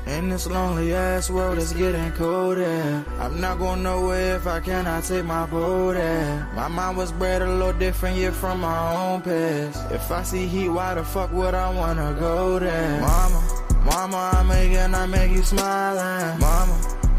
In this lonely ass world, it's getting colder. I'm not going nowhere if I cannot take my boat there. My mind was bred a little different, yeah, from my own past. If I see heat, why the fuck would I wanna go there? Mama, I make you smiling.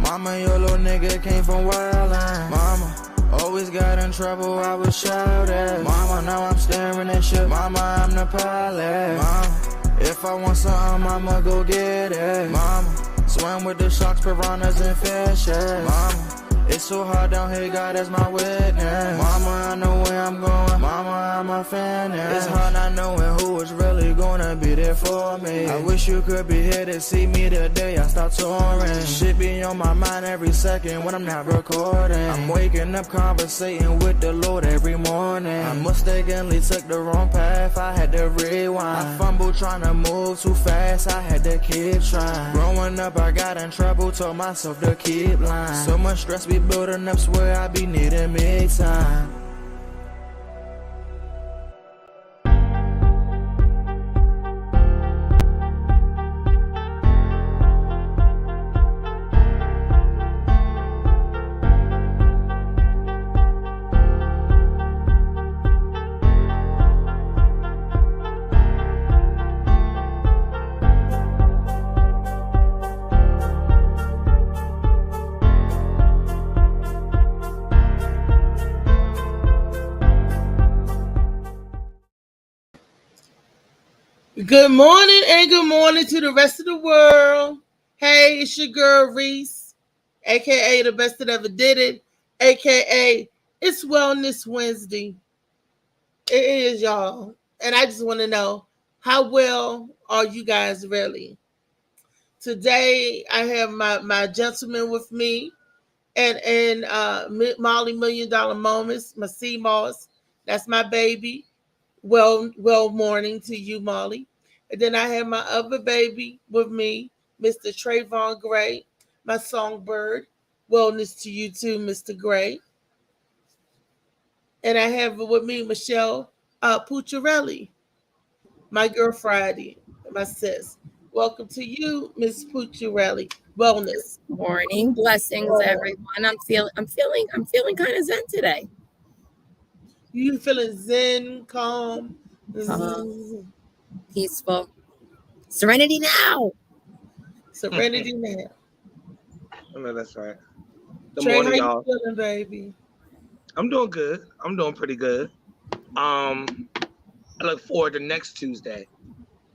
Mama, your little nigga came from wildin'. Mama, always got in trouble, I was shouted. Mama, now I'm staring at shit. Mama, I'm the pilot. Mama, if I want something, I'ma go get it. Mama, swim with the sharks, piranhas, and fishes. Mama, it's so hard down here, God is my witness. Mama, I know where I'm going. Mama, I'm a fan. It's hard not knowing who is really gonna be there for me. I wish you could be here to see me the day I start touring. Shit be on my mind every second when I'm not recording. I'm waking up conversating with the Lord every morning. I mistakenly took the wrong path, I had to rewind. I fumbled trying to move too fast, I had to keep trying. Growing up, I got in trouble, told myself to keep lying. So much stress be building up, swear I be needing me time. Good morning and good morning to the rest of the world. Hey, it's your girl Reese, aka the best that ever did it, aka it's Wellness Wednesday. It is, y'all. And I just want to know, how well are you guys really? Today I have my gentleman with me and Molly $1 Million Moments, my sea moss. That's my baby. Well morning to you, Molly. And then I have my other baby with me, Mr. Trayvon Gray, my songbird. Wellness to you too, Mr. Gray. And I have with me Michelle Pucciarelli, my girl Friday, my sis. Welcome to you, Miss Pucciarelli. Wellness. Morning, blessings, everyone. I'm feeling kind of zen today. You feeling zen, calm, peaceful, serenity now. Serenity now. I know that's right. Good morning, how y'all. You feeling, baby? I'm doing good. I'm doing pretty good. I look forward to next Tuesday.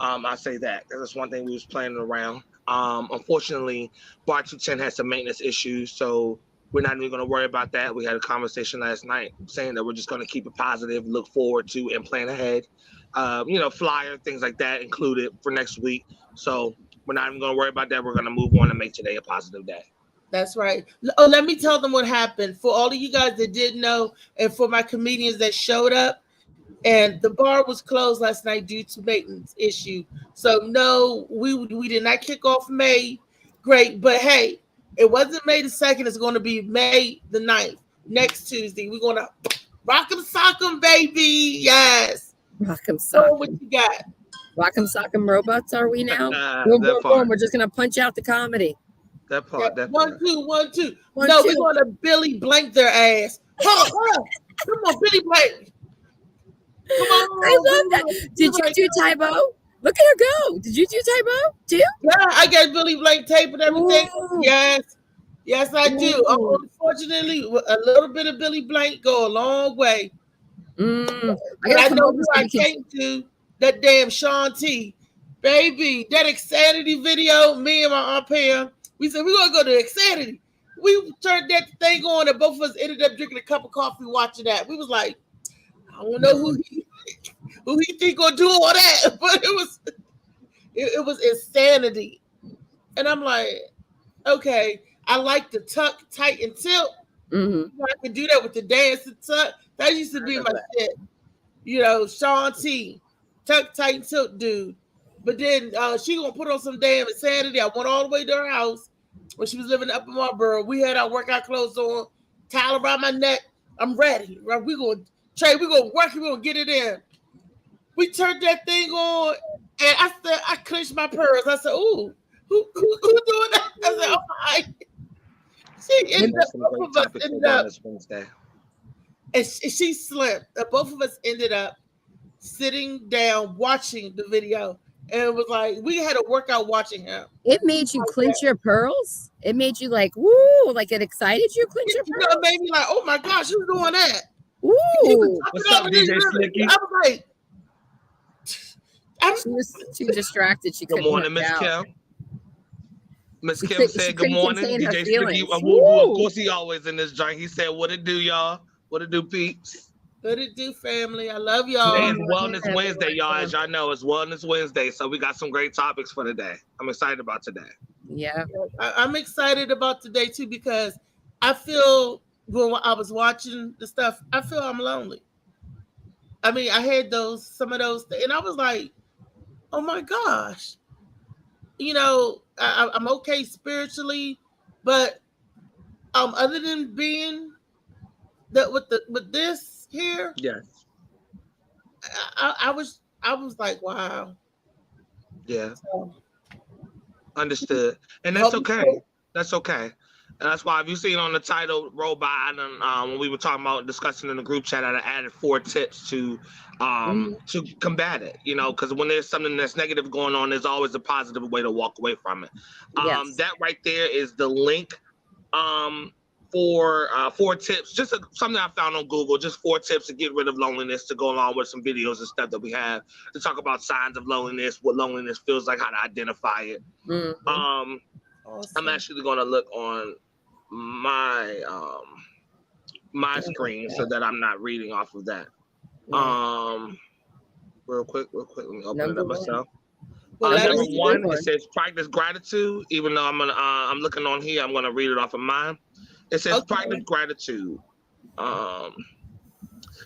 I say that. That's one thing we was planning around. Unfortunately, Bar 210 has some maintenance issues, so we're not even going to worry about that. We had a conversation last night saying that we're just going to keep it positive, look forward to, and plan ahead. Flyer, things like that included for next week. So we're not even going to worry about that. We're going to move on and make today a positive day. That's right. Oh, let me tell them what happened. For all of you guys that didn't know, and for my comedians that showed up, and the bar was closed last night due to maintenance issue. So no, we did not kick off May. Great, but hey, it wasn't May the 2nd. It's going to be May the 9th, next Tuesday. We're going to rock 'em, sock 'em, baby. Yes. Rock 'em, sock 'em. What you got? Rock 'em, sock 'em robots, are we now? Boom. We're just going to punch out the comedy. That part. Yeah, one, two. We're going to Billy Blank their ass. Hold on. Come on, Billy Blank. Come on. I love that. Did you do Tybo? Look at her go. Did you do Tybo too? Yeah, I got Billy Blank tape and everything. Ooh. Yes, I do. Unfortunately, a little bit of Billy Blank go a long way. I know who I came to. That damn Sean T. Baby, that Xanity video, me and my Aunt Pam, we said, we're going to go to Xanity. We turned that thing on and both of us ended up drinking a cup of coffee watching that. We was like, I don't know who he think gonna do all that, but it was insanity. And I'm like, okay, I like the tuck, tight, and tilt. Mm-hmm. I could do that with the dance and tuck. That used to be my shit. Sean T, tuck, tight, and tilt dude. But then she gonna put on some damn Insanity. I went all the way to her house when she was living up in Marlboro. We had our workout clothes on, towel around my neck. I'm ready. Right? We're gonna work, we're gonna get it in. We turned that thing on, And I said, I clenched my pearls. I said, "Ooh, who doing that?" I said, "Oh my." She ended up, both of us ended up, and she slipped. Both of us ended up sitting down watching the video, and it was like we had a workout watching him. It made you clench your pearls. It made you like, woo, like it excited you clench your pearls. It made me like, oh my gosh, who's doing that? Ooh. What's up, DJ Slicky? I was like, she was too distracted. She couldn't. Good morning, Miss Kim. Miss Kim said good morning. DJ Slicky. Of course, he always in this joint. He said, "What it do, y'all? What it do, peeps? What it do, family? I love y'all." Today is Wellness Wednesday, y'all. As y'all know, it's Wellness Wednesday, so we got some great topics for today. I'm excited about today. Yeah, I'm excited about today too because I feel when I was watching the stuff, I feel I'm lonely. I mean, I had some of those, and I was like, "Oh my gosh," you know, I'm okay spiritually, but other than being that with this here, yes, I was like, wow, yeah, understood, and that's okay. That's okay. And that's why, if you seen on the title roll by, when we were talking about discussing in the group chat, I added 4 tips to combat it. You know, because when there's something that's negative going on, there's always a positive way to walk away from it. Yes. That right there is the link for 4 tips. Just something I found on Google. Just 4 tips to get rid of loneliness, to go along with some videos and stuff that we have to talk about signs of loneliness, what loneliness feels like, how to identify it. Awesome. I'm actually going to look on my my screen so that I'm not reading off of that. Real quick, let me open it up myself. Number 1, it says practice gratitude. Even though I'm looking on here, I'm gonna read it off of mine. It says practice gratitude.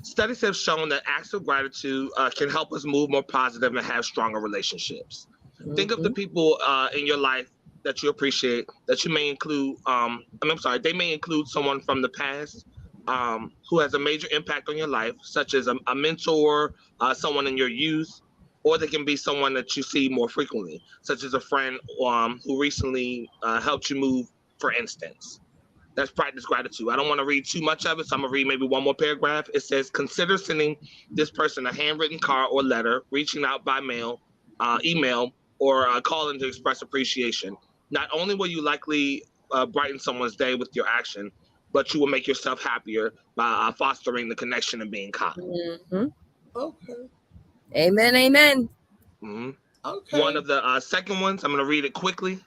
Studies have shown that acts of gratitude can help us move more positive and have stronger relationships. Think of the people in your life that you appreciate, that you may include, they may include someone from the past who has a major impact on your life, such as a mentor, someone in your youth, or they can be someone that you see more frequently, such as a friend who recently helped you move, for instance. That's practice gratitude. I don't want to read too much of it, so I'm going to read maybe one more paragraph. It says, consider sending this person a handwritten card or letter, reaching out by mail, email, or calling to express appreciation. Not only will you likely brighten someone's day with your action, but you will make yourself happier by fostering the connection and being kind. Okay. Amen. Amen. Okay. One of the second ones, I'm going to read it quickly,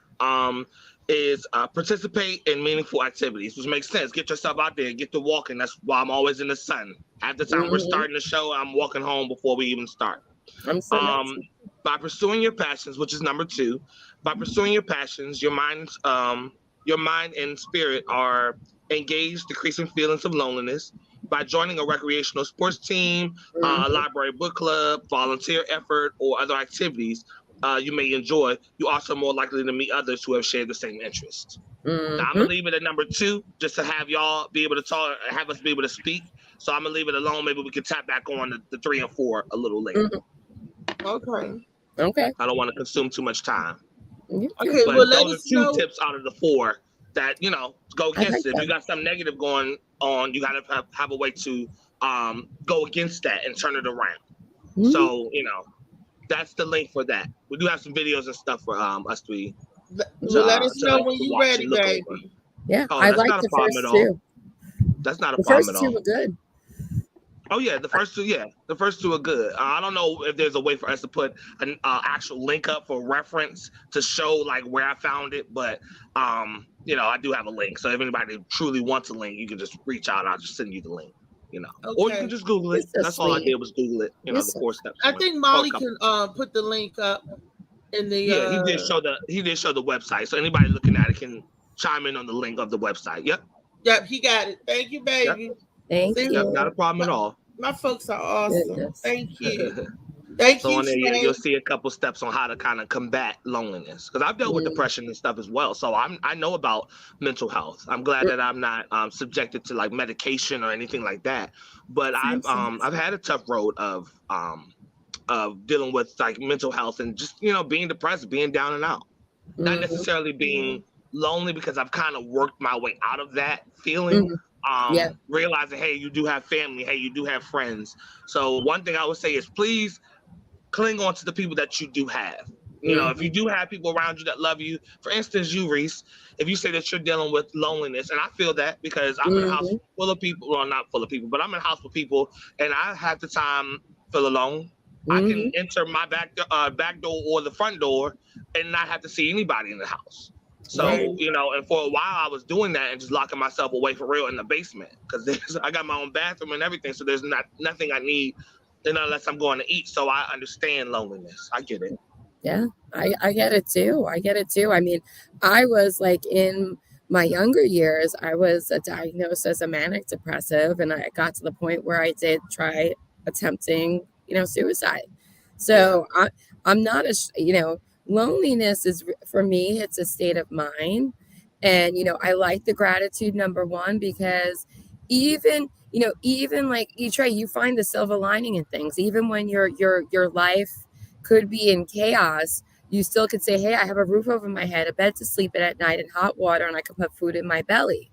is participate in meaningful activities, which makes sense. Get yourself out there, get to walking. That's why I'm always in the sun. At the time we're starting the show, I'm walking home before we even start. By pursuing your passions, which is number 2, by pursuing your passions, your mind and spirit are engaged, decreasing feelings of loneliness. By joining a recreational sports team, a library book club, volunteer effort, or other activities you may enjoy, you're also more likely to meet others who have shared the same interests. Now, I'm going to leave it at number 2, just to have y'all be able to talk, have us be able to speak. So I'm going to leave it alone. Maybe we can tap back on the 3 and 4 a little later. Okay. I don't want to consume too much time. Okay, but well, those are 2 tips out of the 4 that, go against it. If you got something negative going on, you got to have a way to go against that and turn it around. So, that's the link for that. We do have some videos and stuff for us to let us know when you're ready, baby. Yeah, I like the first 2. That's not a problem at all. The first 2 were good. Oh yeah, the first 2 are good. I don't know if there's a way for us to put an actual link up for reference to show like where I found it, but I do have a link. So if anybody truly wants a link, you can just reach out. I'll just send you the link. Or you can just Google it. That's all I did was Google it. The 4 steps. I think Molly can put the link up in the. Yeah, he did show the website, so anybody looking at it can chime in on the link of the website. Yep, he got it. Thank you, baby. Yep. Thank you. Not a problem at all. My folks are awesome. Goodness. Thank you. So on there, you'll see a couple steps on how to kind of combat loneliness. Because I've dealt with depression and stuff as well, so I know about mental health. I'm glad that I'm not subjected to like medication or anything like that. But I've had a tough road of of dealing with like mental health and just, you know, being depressed, being down and out. Not necessarily being lonely, because I've kind of worked my way out of that feeling. Realizing, hey, you do have family, hey, you do have friends. So one thing I would say is please cling on to the people that you do have. You know, if you do have people around you that love you, for instance, you, Reese, if you say that you're dealing with loneliness, and I feel that because I'm in a house full of people, well, not full of people, but I'm in a house with people, and I have the time feel alone. I can enter my back door or the front door and not have to see anybody in the house. So, you know, and for a while I was doing that and just locking myself away for real in the basement, because I got my own bathroom and everything. So there's nothing I need, unless I'm going to eat. So I understand loneliness. I get it. Yeah, I get it too. I mean, I was like in my younger years, I was diagnosed as a manic depressive, and I got to the point where I did try attempting, you know, suicide. So I'm not loneliness is, for me, it's a state of mind. And, you know, I like the gratitude, number one, because even like you find the silver lining in things, even when your life could be in chaos, you still could say, hey, I have a roof over my head, a bed to sleep in at night, and hot water, and I can put food in my belly.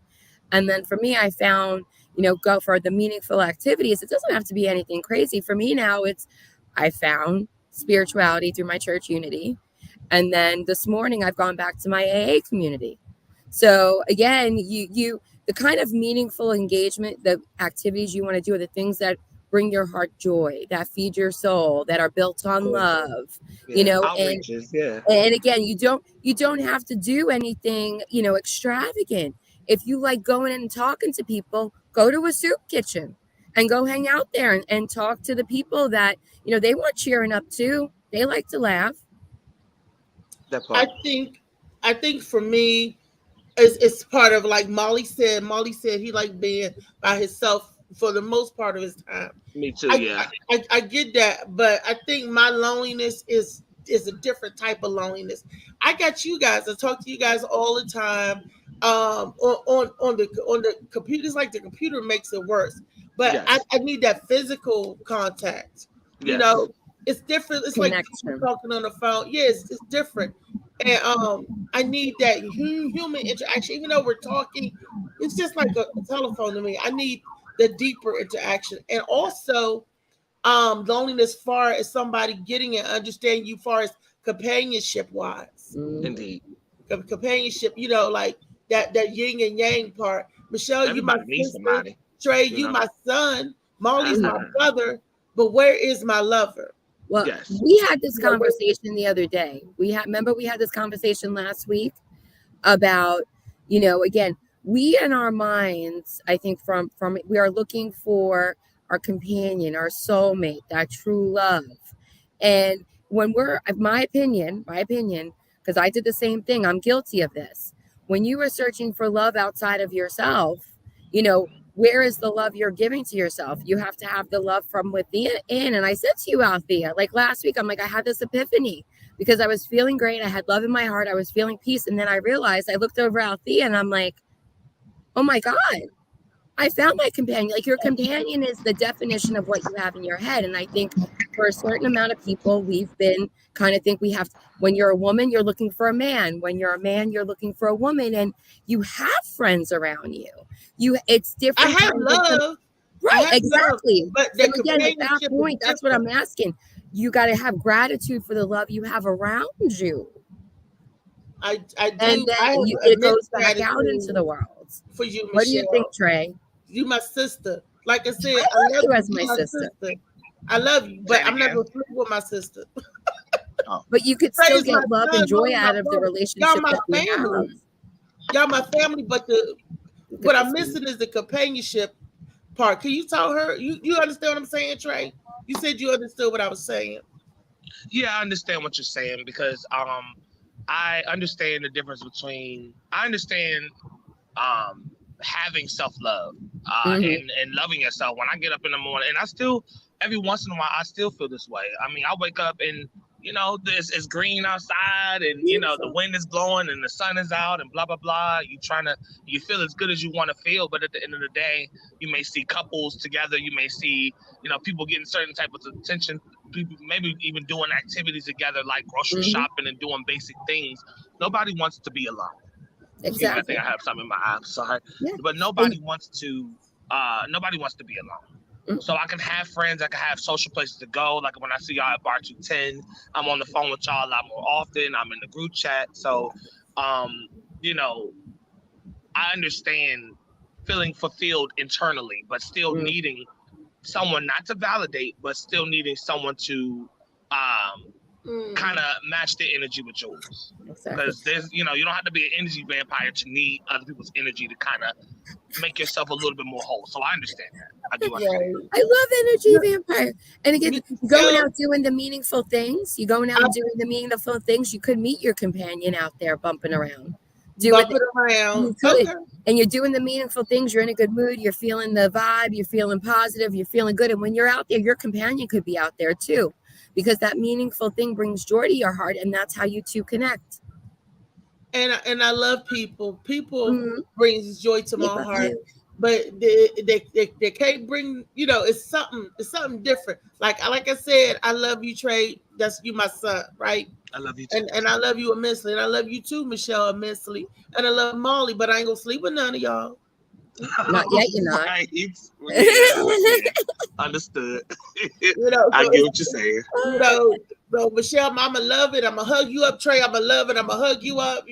And then for me, I found, you know, go for the meaningful activities. It doesn't have to be anything crazy. For me now, I found spirituality through my church Unity. And then this morning I've gone back to my AA community. So again, you the kind of meaningful engagement, the activities you want to do are the things that bring your heart joy, that feed your soul, that are built on love, you know, outreaches, and again, you don't have to do anything, you know, extravagant. If you like going in and talking to people, go to a soup kitchen and go hang out there and talk to the people that, you know, they want cheering up too. They like to laugh. I think for me, it's part of, like Molly said he liked being by himself for the most part of his time. Me too. I get that, but I think my loneliness is a different type of loneliness. I got you guys. I talk to you guys all the time. On the computer. It's like the computer makes it worse. But I need that physical contact. You know, it's different. It's like talking on the phone. Yes, it's different. And I need that human interaction. Even though we're talking, it's just like a telephone to me. I need the deeper interaction. And also loneliness far as somebody getting and understanding you far as companionship wise. Indeed. Companionship, you know, like that yin and yang part. Michelle, everybody you my sister. Trey, you my son. Molly's my brother. But where is my lover? Well, we had this conversation the other day. Remember we had this conversation last week about, you know, again, we in our minds, I think from we are looking for our companion, our soulmate, that true love. And when my opinion, because I did the same thing, I'm guilty of this. When you are searching for love outside of yourself, you know, where is the love you're giving to yourself? You have to have the love from within. And I said to you, Althea, like last week, I'm like, I had this epiphany because I was feeling great. I had love in my heart. I was feeling peace. And then I realized, I looked over Althea and I'm like, oh my God, I found my companion. Like your companion is the definition of what you have in your head. And I think for a certain amount of people, we've been kind of think we have, when you're a woman, you're looking for a man. When you're a man, you're looking for a woman, and you have friends around you. It's different. I have love. Right, exactly. Love, but so again, at that point, that's what I'm asking. You got to have gratitude for the love you have around you. I do. And then it goes back out into the world. For you, Michelle. What do you think, Trey? You my sister. Like I said, I love you as my sister. I love you, but I'm not going to sleep with my sister. But you could still get love and joy out of the relationship that we have. Y'all my family, but what I'm missing is the companionship part. Can you tell her? You understand what I'm saying, Trey? You said you understood what I was saying. Yeah, I understand what you're saying because I understand the difference between having self-love and loving yourself. When I get up in the morning, and I still every once in a while I still feel this way. I mean, I wake up and you know it's green outside, and you know the wind is blowing and the sun is out and blah blah blah. You feel as good as you want to feel, but at the end of the day, you may see couples together. You may see people getting certain type of attention maybe even doing activities together like grocery shopping and doing basic things. Nobody wants to be alone. Exactly. I think I have something in my eye. I'm sorry. Yeah. But nobody wants to be alone. So I can have friends, I can have social places to go. Like when I see y'all at Bar 210, I'm on the phone with y'all a lot more often. I'm in the group chat. So you know, I understand feeling fulfilled internally, but still needing someone not to validate, but still needing someone to kind of match the energy with yours. Because there's, you don't have to be an energy vampire to need other people's energy to kind of make yourself a little bit more whole. So I understand that. I do understand. I love energy vampire. And again, going out doing the meaningful things. You going out doing the meaningful things. You could meet your companion out there bumping around. And you're doing the meaningful things. You're in a good mood. You're feeling the vibe. You're feeling positive. You're feeling good. And when you're out there, your companion could be out there too, because that meaningful thing brings joy to your heart, and that's how you two connect. And I love people. People brings joy to my heart, but they can't bring. It's something different. Like I said, I love you, Trey. That's you, my son, right? I love you too. And I love you immensely. And I love you too, Michelle, immensely. And I love Molly, but I ain't gonna sleep with none of y'all. Not yet, you're not. Right. Yeah. Understood. I get what you're saying. So Michelle, I'ma love it. I'ma hug you up, Trey. I'ma love it. I'ma hug you up,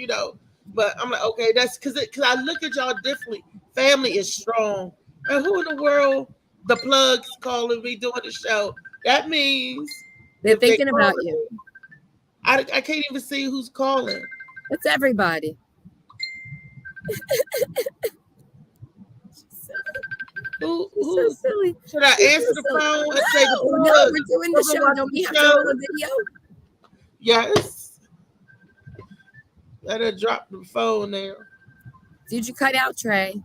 But I'm like, okay, that's because I look at y'all differently. Family is strong. And who in the world, the plugs calling me doing the show? That means they're thinking about you. I can't even see who's calling. It's everybody. Who's so silly? Should I answer the phone and say the plug? No, we're doing the show. Don't we have to roll a video? Yes. Let her drop the phone there. Did you cut out, Trey?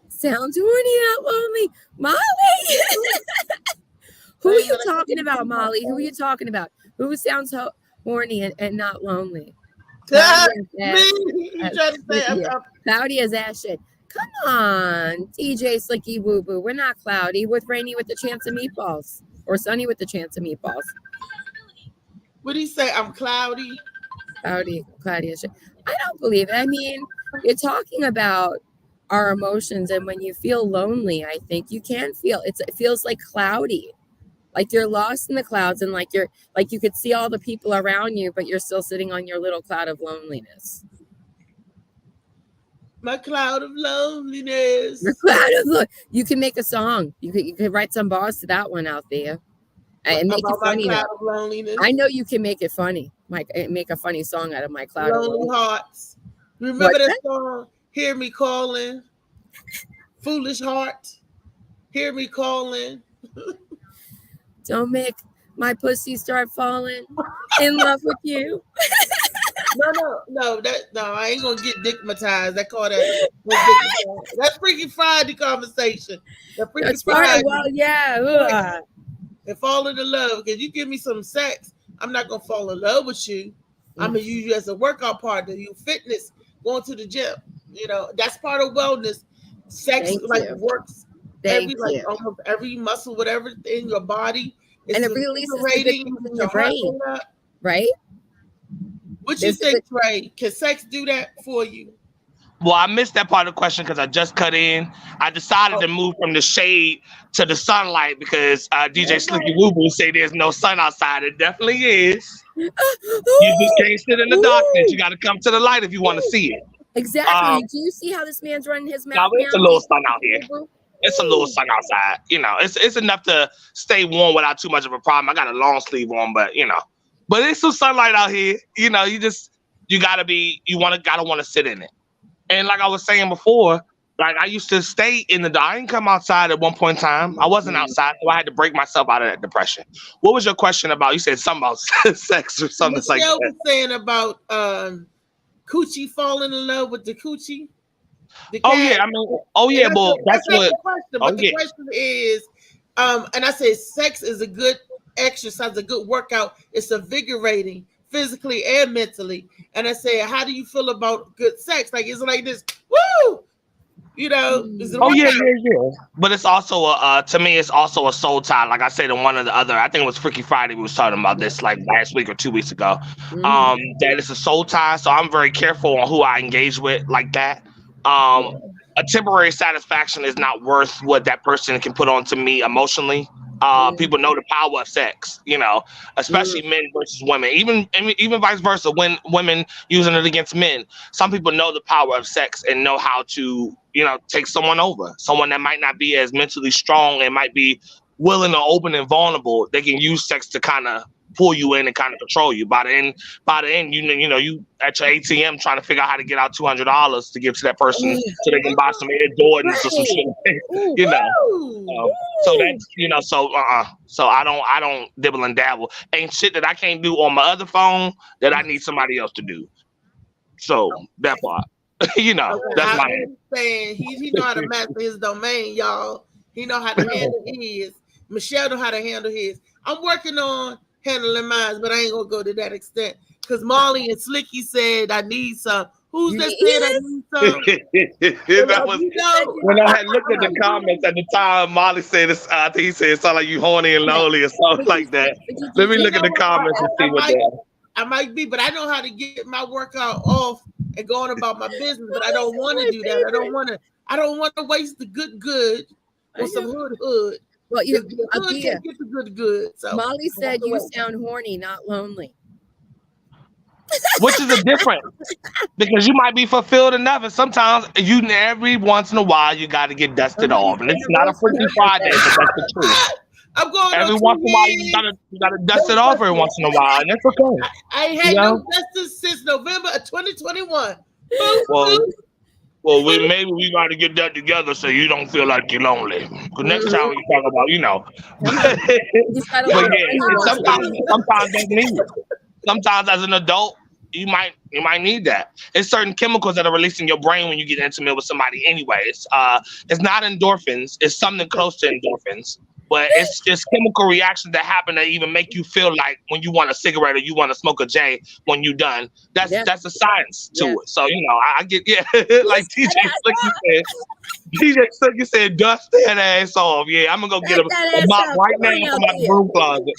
Sounds horny, not lonely. Molly! Who are you talking about, Molly? Who are you talking about? Who sounds horny and not lonely? Cloudy as ass shit. Come on, DJ Slicky Woo Boo. We're not cloudy. With Rainy with the chance of meatballs. Or Sunny with the chance of meatballs. What do you say? I'm cloudy? Cloudy as shit. I don't believe it. I mean, you're talking about our emotions, and when you feel lonely, I think you can feel it feels like cloudy, like you're lost in the clouds, and like you could see all the people around you, but you're still sitting on your little cloud of loneliness. My cloud of loneliness. Your cloud of you can make a song. You could write some bars to that one out there and make it funny. I know you can make it funny. Make a funny song out of my cloud of lonely hearts. Remember that song? Hear me calling, foolish heart. Hear me calling. Don't make my pussy start falling in love with you. No. I ain't gonna get dickmatized. I call that. That's Freaky Friday conversation. That's Friday. Well, yeah. And fall into love, because you give me some sex, I'm not gonna fall in love with you. I'm gonna use you as a workout partner. You fitness, going to the gym. That's part of wellness. Sex works almost every muscle, whatever in your body. And it releases in your brain, right? What you think, Trey? Can sex do that for you? Well, I missed that part of the question because I just cut in. I decided to move from the shade to the sunlight because DJ Slicky Woo Boo say there's no sun outside. It definitely is. You just can't sit in the darkness. You got to come to the light if you want to see it. Exactly. Do you see how this man's running his mouth? It's a little sun out here. It's a little sun outside. It's enough to stay warm without too much of a problem. I got a long sleeve on, but but it's some sunlight out here. You gotta want to sit in it. And like I was saying before, like I used to stay in the dark. I didn't come outside at one point in time. I wasn't outside, so I had to break myself out of that depression. What was your question about? You said something about sex or something like that. Was saying about coochie falling in love with the coochie. Well, that's what. The question. But the question is, and I said, sex is a good exercise, a good workout. It's invigorating physically and mentally. And I say, how do you feel about good sex? Like, is it like this? Woo! You know, is it Oh yeah. But it's also to me, it's also a soul tie. Like I said in one of the other, I think it was Freaky Friday. We was talking about this like last week or 2 weeks ago. That it's a soul tie. So I'm very careful on who I engage with like that. A temporary satisfaction is not worth what that person can put on to me emotionally. People know the power of sex, you know, especially men versus women, even vice versa. When women using it against men, some people know the power of sex and know how to, you know, take someone over. Someone that might not be as mentally strong and might be willing or open and vulnerable. They can use sex to kind of pull you in and kind of control you. By the end, you know, you at your ATM trying to figure out how to get out $200 to give to that person so they can buy some Air Jordans or some shit, you know. So that's, you know, so I don't dibble and dabble. Ain't shit that I can't do on my other phone that I need somebody else to do. So that part, you know, that's my saying. He know how to master his domain, y'all. He know how to handle his. Michelle know how to handle his. I'm working on handling mine, but I ain't gonna go to that extent because Molly and Slicky said I need some. Who's that said I need some? That was, when I had looked at the comments at the time, Molly said, I think he said it sounded like you horny and lonely or something like that. Let me look at the comments and see what that. I might be, but I know how to get my workout off and going about my business. But I don't want to do that. I don't want to waste the good with some hood. Well, you can't get the good. So Molly said you sound horny, not lonely. Which is a difference, because you might be fulfilled enough, and sometimes every once in a while you got to get dusted off, and it's not a Freaky Friday, but that's the truth. I'm going every once in a while you gotta dust it off every once in a while, and that's okay. I ain't had no dusting since November of 2021. Well, maybe we got to get that together so you don't feel like you're lonely. Because next time we talk about, you know. But yeah, sometimes that's needed. Sometimes as an adult, you might need that. It's certain chemicals that are released in your brain when you get intimate with somebody anyways. It's not endorphins. It's something close to endorphins. But it's just chemical reactions that happen that even make you feel like when you want a cigarette or you want to smoke a J when you're done. That's a science to it. So, you know, I get, like TJ Slicky said, dust that ass off. Yeah, I'm going to go get a mop right now from my broom closet.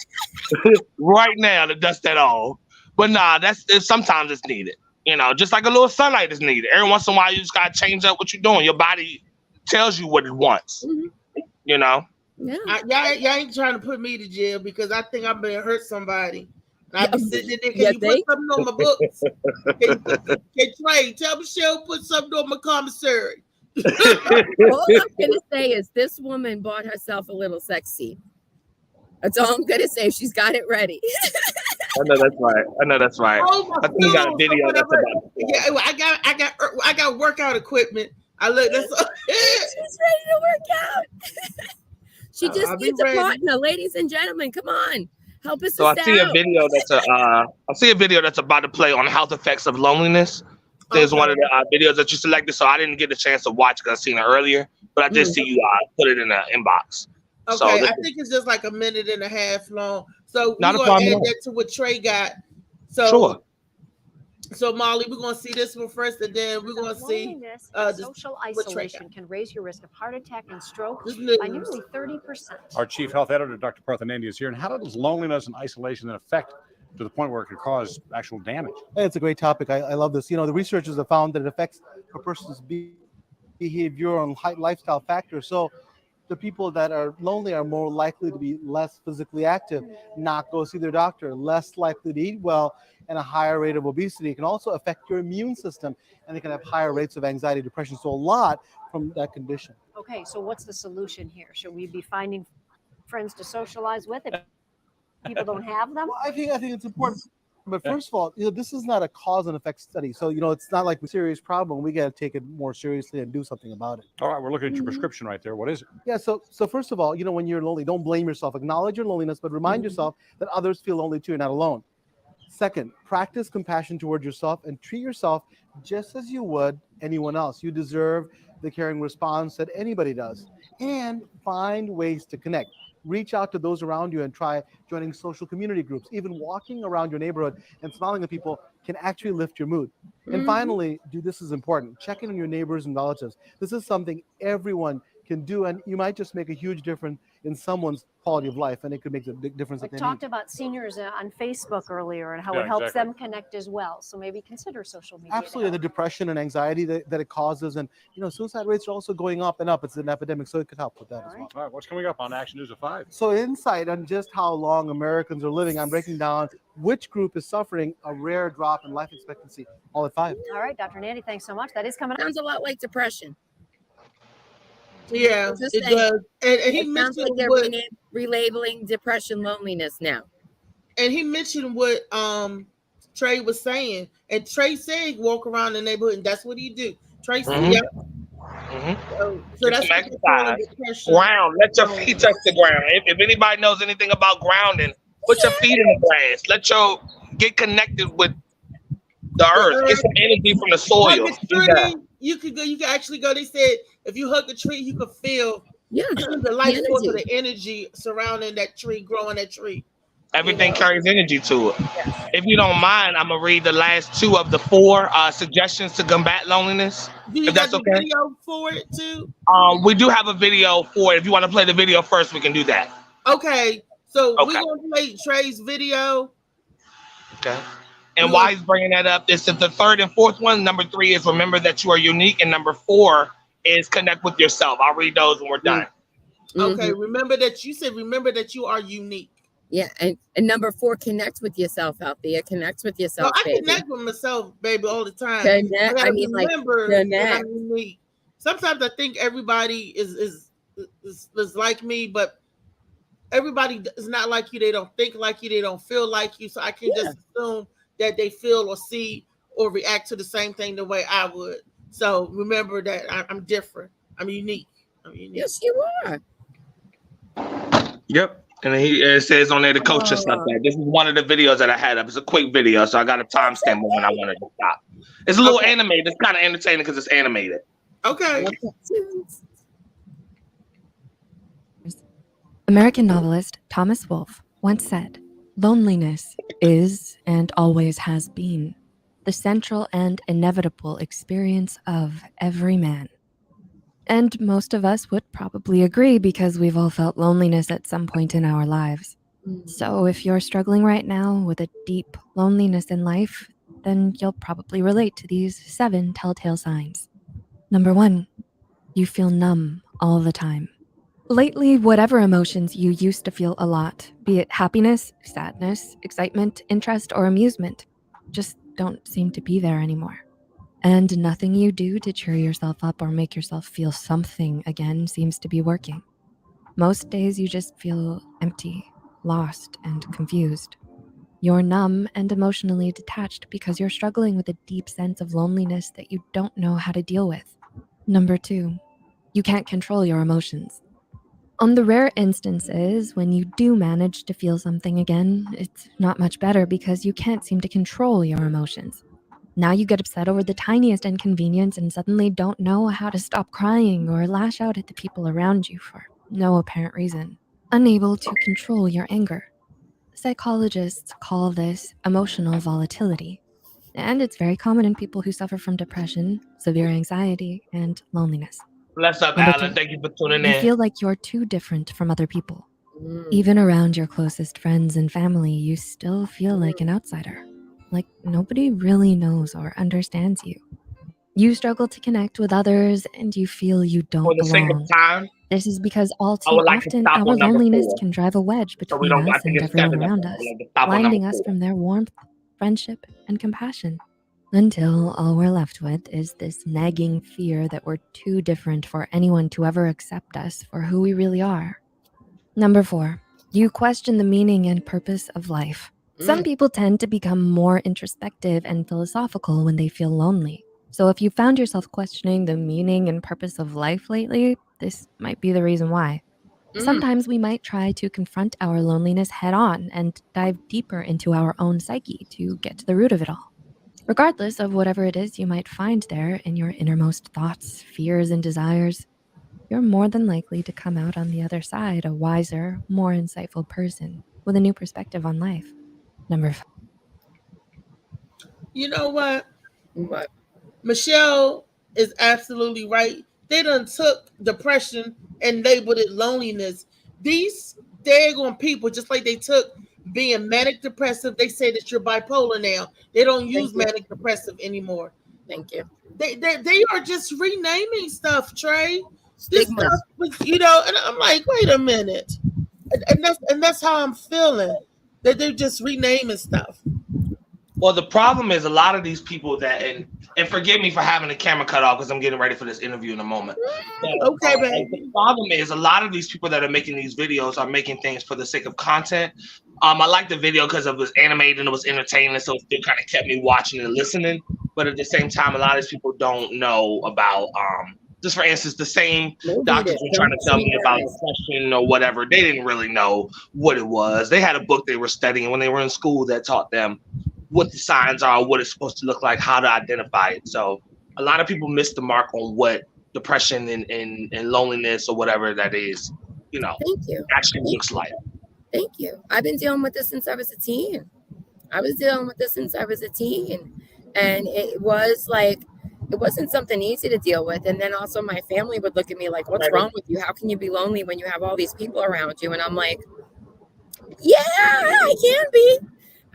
Right now to dust that off. But nah, sometimes it's needed. You know, just like a little sunlight is needed. Every once in a while, you just got to change up what you're doing. Your body tells you what it wants. You know? Yeah. Y'all ain't trying to put me to jail because I think I'm gonna hurt somebody. I be sitting there. Can you put something on my books? Can Trey tell Michelle put something on my commissary? All I'm gonna say is this woman bought herself a little sex scene. That's all I'm gonna say. She's got it ready. I know that's right. Oh, I think you got a video that's about. Yeah, I got workout equipment. I look. She's ready to work out. She just needs a partner, ladies and gentlemen. Come on, help us. So I see a video that's about to play on health effects of loneliness. There's one of the videos that you selected, so I didn't get a chance to watch because I seen it earlier, but I did see you put it in the inbox. Okay, so I think it's just like a minute and a half long. So we're gonna add that to what Trey got. So sure. So Molly, we're gonna see this one first, and then we're gonna see social isolation can raise your risk of heart attack and stroke by nearly 30%. Our chief health editor, Dr. Parthanandi, is here. And how does loneliness and isolation affect to the point where it can cause actual damage? It's a great topic. I love this. You know, the researchers have found that it affects a person's behavior and lifestyle factors. So the people that are lonely are more likely to be less physically active, not go see their doctor, less likely to eat well, and a higher rate of obesity. It can also affect your immune system, and they can have higher rates of anxiety, depression. So a lot from that condition. Okay, so what's the solution here? Should we be finding friends to socialize with if people don't have them? Well, I think it's important. But first of all, you know, this is not a cause and effect study. So, you know, it's not like a serious problem. We got to take it more seriously and do something about it. All right, we're looking at your prescription right there. What is it? Yeah, so first of all, you know, when you're lonely, don't blame yourself. Acknowledge your loneliness, but remind yourself that others feel lonely too. You're not alone. Second, practice compassion toward yourself and treat yourself just as you would anyone else. You deserve the caring response that anybody does. And find ways to connect. reach out to those around you and try joining social community groups. Even walking around your neighborhood and smiling at people can actually lift your mood. And finally, this is important. Check in on your neighbors and relatives. This is something everyone can do, and you might just make a huge difference in someone's quality of life, and it could make the big difference that We they talked need. about seniors on Facebook earlier and how Yeah, it helps exactly. them connect as well. So maybe consider social media. Absolutely, the depression and anxiety that it causes, and suicide rates are also going up and up. It's an epidemic, so it could help with that as well. All right, what's coming up on Action News at 5? So insight on just how long Americans are living. I'm breaking down which group is suffering a rare drop in life expectancy, all at 5. All right, Dr. Nandy, thanks so much. That is coming up. Sounds a lot like depression. Yeah, Just it saying. does. And he It sounds like mentioned they're what relabeling depression, loneliness now. Trey was saying. And Trey said he walk around the neighborhood, and that's what he do. Trey said, Mhm. yeah. Mhm. So that's some what they call exercise. depression. Ground. Let your feet touch the ground. If anybody knows anything about grounding, put your feet in the grass. Let your get connected with the earth. Get some energy from the soil. Hug a tree, you could actually go. They said if you hug a tree, you could feel the life force of the energy surrounding that tree, growing that tree. Everything carries energy to it. If you don't mind, I'm gonna read the last 2 of the 4 suggestions to combat loneliness. Do you If got that's the okay. video for it too? We do have a video for it. If you want to play the video first, we can do that. Okay, so Okay. we're gonna play Trey's video. Okay. And why he's bringing that up is that the 3rd and 4th one. Number 3 is remember that you are unique, and number 4 is connect with yourself. I'll read those when we're done. Okay, remember that you are unique. Yeah, and number 4, connect with yourself, Althea. Connect with No, yourself, I baby. connect with myself, baby, all the time. Connect, I I mean, like, remember that connect. I'm unique. Sometimes I think everybody is like me, but everybody is not like you. They don't think like you. They don't feel like you. So I can just assume that they feel or see or react to the same thing the way I would. So remember that I'm different. I'm unique. Yes, you are. Yep. And it says on there to coach us like that. This is one of the videos that I had up. It's a quick video, so I got a timestamp when I wanted to stop. It's a little animated. It's kind of entertaining because it's animated. Okay. American novelist Thomas Wolfe once said, "Loneliness is and always has been the central and inevitable experience of every man." And most of us would probably agree because we've all felt loneliness at some point in our lives. So if you're struggling right now with a deep loneliness in life, then you'll probably relate to these 7 telltale signs. Number 1, you feel numb all the time. Lately, whatever emotions you used to feel a lot, be it happiness, sadness, excitement, interest, or amusement, just don't seem to be there anymore. And nothing you do to cheer yourself up or make yourself feel something again seems to be working. Most days you just feel empty, lost, and confused. You're numb and emotionally detached because you're struggling with a deep sense of loneliness that you don't know how to deal with. Number 2, you can't control your emotions. On the rare instances when you do manage to feel something again, it's not much better because you can't seem to control your emotions. Now you get upset over the tiniest inconvenience and suddenly don't know how to stop crying or lash out at the people around you for no apparent reason. Unable to control your anger. Psychologists call this emotional volatility, and it's very common in people who suffer from depression, severe anxiety, and loneliness. Bless up, Number Alan. 2, Thank you for tuning you in. feel like you're too different from other people. Even around your closest friends and family, you still feel like an outsider. Like nobody really knows or understands you. You struggle to connect with others and you feel you For don't the sake of belong. time, This is because all I too would like to often stop our on number loneliness 4. can drive a wedge So we between don't. I us think and it's everyone 7 of around them. I us, would like to stop on blinding number us 4. from their warmth, friendship, and compassion. Until all we're left with is this nagging fear that we're too different for anyone to ever accept us for who we really are. Number 4, you question the meaning and purpose of life. Some people tend to become more introspective and philosophical when they feel lonely. So if you found yourself questioning the meaning and purpose of life lately, this might be the reason why. Sometimes we might try to confront our loneliness head on and dive deeper into our own psyche to get to the root of it all. Regardless of whatever it is you might find there in your innermost thoughts, fears, and desires, you're more than likely to come out on the other side a wiser, more insightful person with a new perspective on life. Number 5. You know what? What? Michelle is absolutely right. They done took depression and labeled it loneliness. These daggone people, just like they took being manic depressive, they say that you're bipolar now. They don't use manic depressive anymore. Thank you. They are just renaming stuff, Trey. This Stigmas. stuff was, you know, and I'm like, wait a minute. And that's how I'm feeling. That they're just renaming stuff. Well, the problem is a lot of these people that, and forgive me for having the camera cut off because I'm getting ready for this interview in a moment. Okay, baby. The problem is a lot of these people that are making these videos are making things for the sake of content. I liked the video because it was animated and it was entertaining, so it still kind of kept me watching and listening. But at the same time, a lot of these people don't know about, just for instance, the same doctors were trying to tell me about depression or whatever. They didn't really know what it was. They had a book they were studying when they were in school that taught them what the signs are, what it's supposed to look like, how to identify it. So a lot of people miss the mark on what depression and loneliness or whatever that is, you know, actually looks like. Thank you. I've been dealing with this since I was a teen. And it was like, it wasn't something easy to deal with. And then also my family would look at me like, what's wrong with you? How can you be lonely when you have all these people around you? And I'm like, yeah, I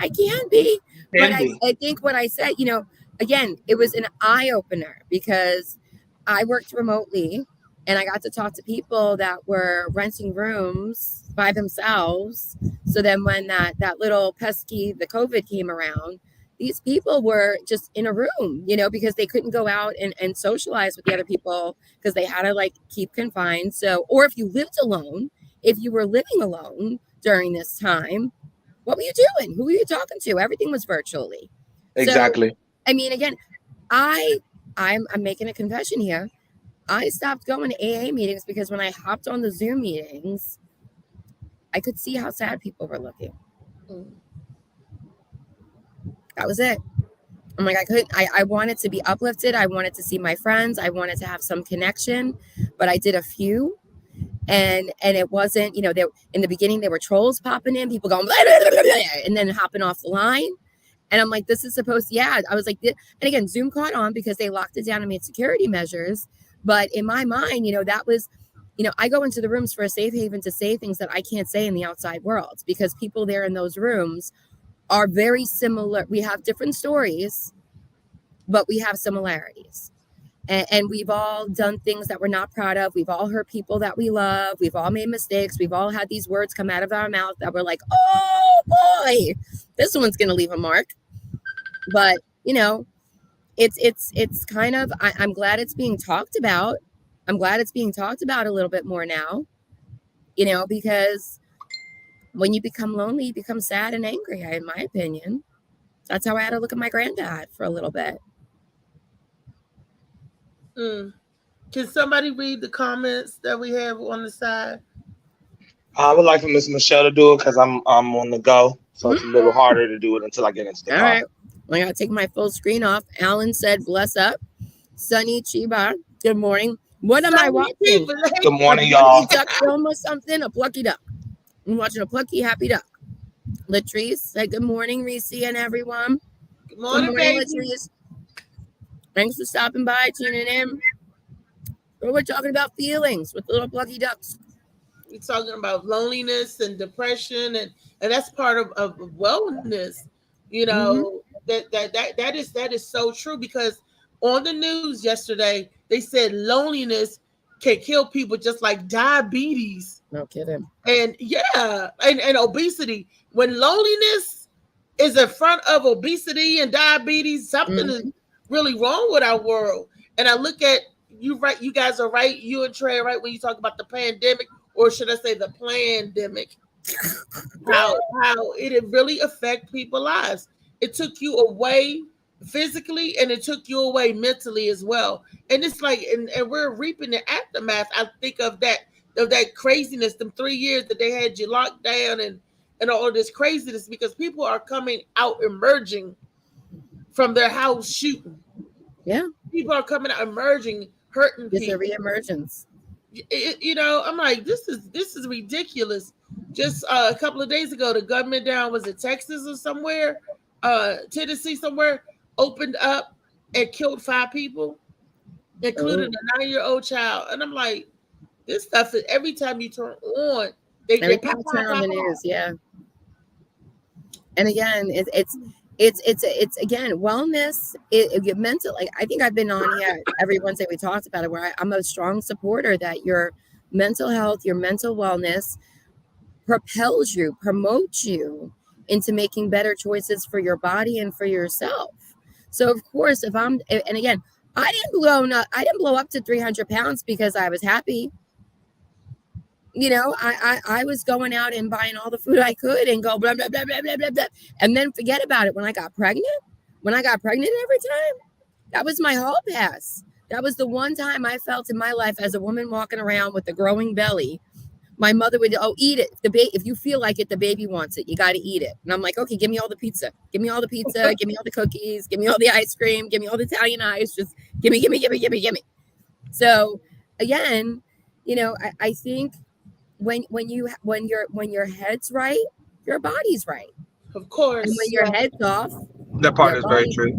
can be. But I think what I said, you know, again, it was an eye opener because I worked remotely and I got to talk to people that were renting rooms by themselves. So then when that little pesky, the COVID came around, these people were just in a room, you know, because they couldn't go out and socialize with the other people because they had to like keep confined. So, or if you lived alone, if you were living alone during this time, what were you doing? Who were you talking to? Everything was virtually. Exactly. So, I mean, again, I'm making a confession here. I stopped going to AA meetings because when I hopped on the Zoom meetings, I could see how sad people were looking. That was it. I'm like, I wanted to be uplifted. I wanted to see my friends. I wanted to have some connection, but I did a few. And it wasn't, you know, in the beginning, there were trolls popping in, people going, blah, blah, blah, blah, and then hopping off the line. And I'm like, this is supposed to, I was like, and again, Zoom caught on because they locked it down and made security measures. But in my mind, you know, that was, you know, I go into the rooms for a safe haven to say things that I can't say in the outside world because people there in those rooms are very similar. We have different stories, but we have similarities. And we've all done things that we're not proud of. We've all hurt people that we love. We've all made mistakes. We've all had these words come out of our mouth that we're like, oh boy, this one's going to leave a mark. But, you know, it's kind of, I'm glad it's being talked about. I'm glad it's being talked about a little bit more now, you know, because when you become lonely, you become sad and angry, in my opinion. That's how I had to look at my granddad for a little bit. Can somebody read the comments that we have on the side? I would like for Miss Michelle to do it because I'm on the go. So it's a little harder to do it until I get into the car. All right. Well, I got to take my full screen off. Alan said, bless up. Sunny Chiba, good morning. What am I watching? Good morning, y'all. A duck film or something? A plucky duck. I'm watching a plucky, happy duck. Latrice said, good morning, Reese and everyone. Good morning, baby. Latrice. Thanks for stopping by, tuning in. We're talking about feelings with the little plucky ducks. We're talking about loneliness and depression, and that's part of wellness. You know, that is so true because on the news yesterday, they said loneliness can kill people just like diabetes. No kidding. And and obesity. When loneliness is in front of obesity and diabetes, something is really wrong with our world. And I look at you, right? You guys are right. You and Trey are right when you talk about the pandemic, or should I say the plandemic? How it really affect people's lives. It took you away physically and it took you away mentally as well. And it's like, and we're reaping the aftermath. I think of that craziness, them 3 years that they had you locked down and all this craziness because people are coming out emerging from their house shooting. Yeah. People are coming out emerging, hurting it's people. It's a reemergence. you know, I'm like, this is ridiculous. Just a couple of days ago, the government down, was it Texas or somewhere, Tennessee somewhere, opened up and killed 5 people, including a 9-year-old child. And I'm like, this stuff is every time you turn on, they pop, on the news, yeah. And again, it's again wellness. It mental. Like I think I've been on here every Wednesday we talked about it. Where I'm a strong supporter that your mental health, your mental wellness, propels you, promotes you into making better choices for your body and for yourself. So of course, and again, I didn't blow up to 300 pounds because I was happy. You know, I was going out and buying all the food I could and go blah, blah, blah, blah, blah, blah, blah, and then forget about it when I got pregnant. When I got pregnant every time, that was my hall pass. That was the one time I felt in my life as a woman walking around with a growing belly. My mother would, eat it. If you feel like it, the baby wants it. You got to eat it. And I'm like, okay, give me all the pizza. Give me all the pizza. Give me all the cookies. Give me all the ice cream. Give me all the Italian ice. Just give me. So again, you know, I think when your head's right, your body's right. Of course. And when your head's off, that part is very true.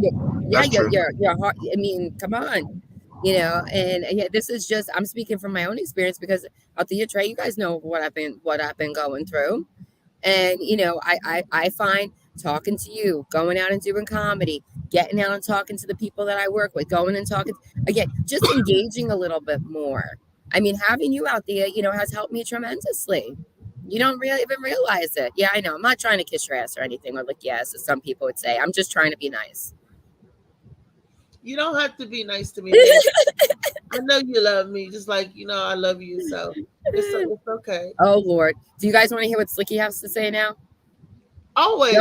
Your heart. I mean, come on. You know, and yeah, this is just, I'm speaking from my own experience because Althea, Trey, you guys know what I've been going through. And, you know, I find talking to you, going out and doing comedy, getting out and talking to the people that I work with, going and talking, again, just engaging a little bit more. I mean, having you out there, you know, has helped me tremendously. You don't really even realize it. Yeah, I know. I'm not trying to kiss your ass or anything or lick your ass, as some people would say. I'm just trying to be nice. You don't have to be nice to me. I know you love me, just like, you know, I love you. So it's okay. Oh, Lord. Do you guys want to hear what Slicky has to say now? Always.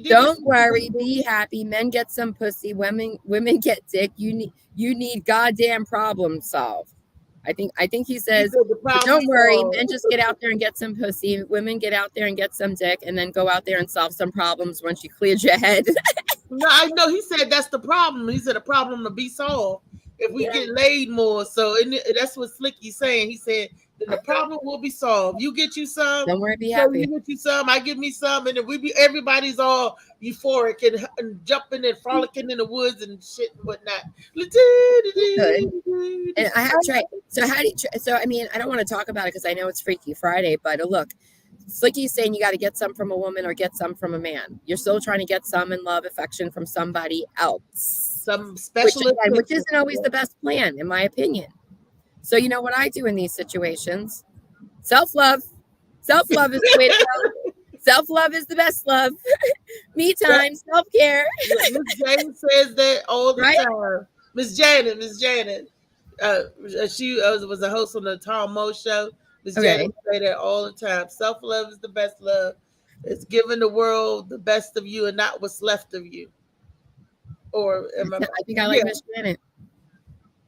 Don't worry. Be happy. Men get some pussy. Women get dick. You need goddamn problem solved. I think he says, don't worry, men just get out there and get some pussy. Women get out there and get some dick and then go out there and solve some problems once you cleared your head. No, I know he said that's the problem. He said a problem to be solved if we get laid more. So that's what Slicky's saying. He said the problem will be solved. You get you some. Don't worry, be happy. You get you some. I give me some, and then everybody's all euphoric and jumping and frolicking in the woods and shit and whatnot. Good. And I have tried. So I mean, I don't want to talk about it because I know it's Freaky Friday, but look. Slicky's saying you got to get some from a woman or get some from a man. You're still trying to get some in love, affection from somebody else. Some special, which isn't always the best plan, in my opinion. So you know what I do in these situations? Self-love. Self-love is the way to go. Self-love is the best love. Me time, self-care. Miss Janet says that all the time. Miss Janet. She was a host on the Tom Moe show. Miss Janet say that all the time. Self-love is the best love. It's giving the world the best of you and not what's left of you. Or I think I like Miss Janet.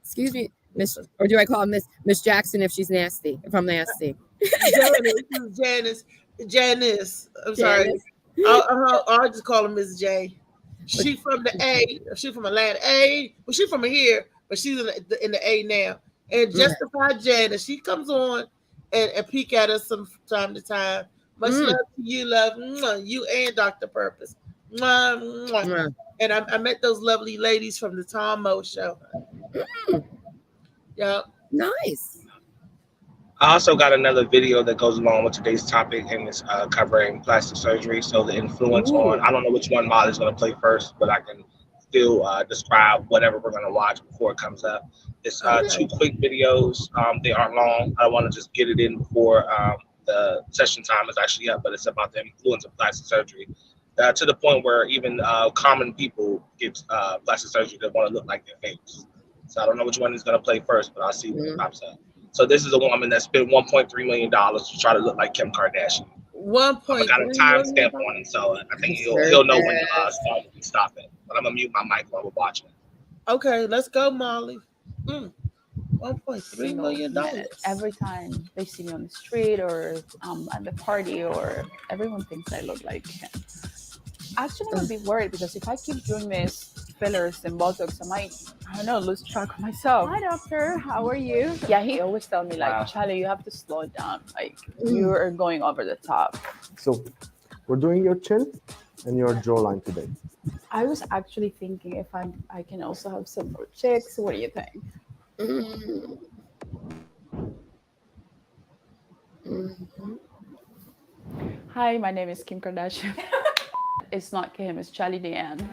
Excuse me, Miss, or do I call her Miss Jackson if she's nasty? If I'm nasty. Janice. I'm sorry. I'll just call her Miss J. She from the A. She from Atlanta. A. Well, she's from here, but she's in the A now. And Justified Janice, she comes on and peek at us from time to time. Much love to you, love. You and Dr. Purpose. And I met those lovely ladies from the Tom Moe show. Yeah. Nice. I also got another video that goes along with today's topic, and it's covering plastic surgery. So the influence on, I don't know which one Molly's going to play first, but I can still describe whatever we're going to watch before it comes up. It's 2 quick videos. They aren't long. I want to just get it in before the session time is actually up, but it's about the influence of plastic surgery to the point where even common people get plastic surgery that want to look like their face. So I don't know which one is going to play first, but I'll see when it pops up. So this is a woman that spent $1.3 million to try to look like Kim Kardashian. I got a timestamp on it, so I think he'll know when to stop it. But I'm going to mute my mic while we're watching it. Okay, let's go, Molly. $1.3 million. Every time they see me on the street or at the party, or everyone thinks I look like him. Actually, I would be worried because if I keep doing this fillers and Botox, I don't know, lose track of myself. Hi, doctor. How are you? Yeah, he always tell me, like, Charlie, you have to slow it down. Like, you are going over the top. So we're doing your chin and your jawline today. I was actually thinking if I can also have some more cheeks. What do you think? Hi, my name is Kim Kardashian. It's not Kim, it's Charlie Deanne.